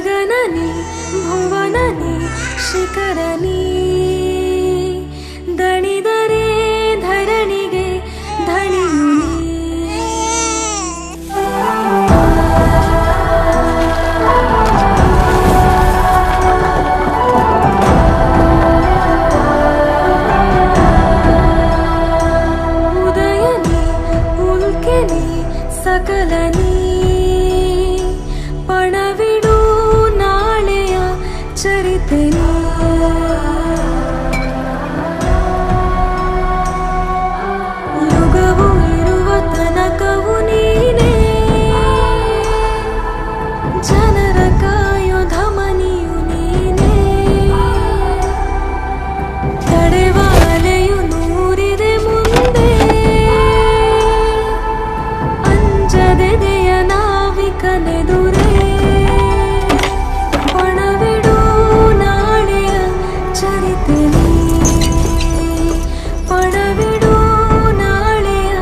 ಗಗನನಿ ಭುವನನಿ ಶಿಖರನಿ ದಣಿದರೆ ಧರಣಿಗೆ ಧಣಿಯು ಉದಯನಿ ಉಲ್ಕೆನಿ ಸಕಲನಿ ಪಣವಿಡು ನಾಳೆಯ ಚರಿತೆನಿ ಯುಗವು ಇರುವ ತನಕವು ನೀನೇ ಜನರ ಕಾಯೋ ಧಮನಿಯು ನೀನೇ ತಡೆವಾಲೆಯು ನೂರಿದೆ ಮುಂದೆ ಅಂಜದೆದೆಯ ನಾವಿಕನೆದುರೇ ಪಣವಿಡು ನಾಳೆಯ ಚರಿತೆನಿ ಪಣವಿಡು ನಾಳೆಯ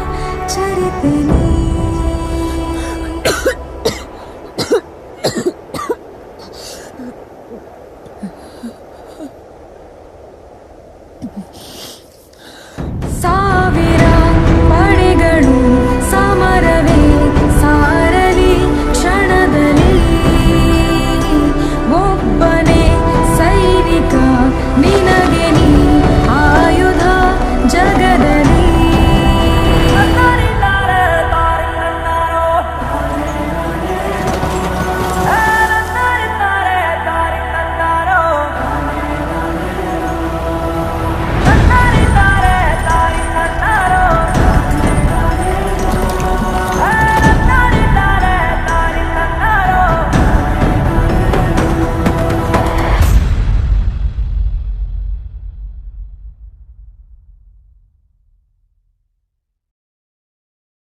ಚರಿತೆನಿ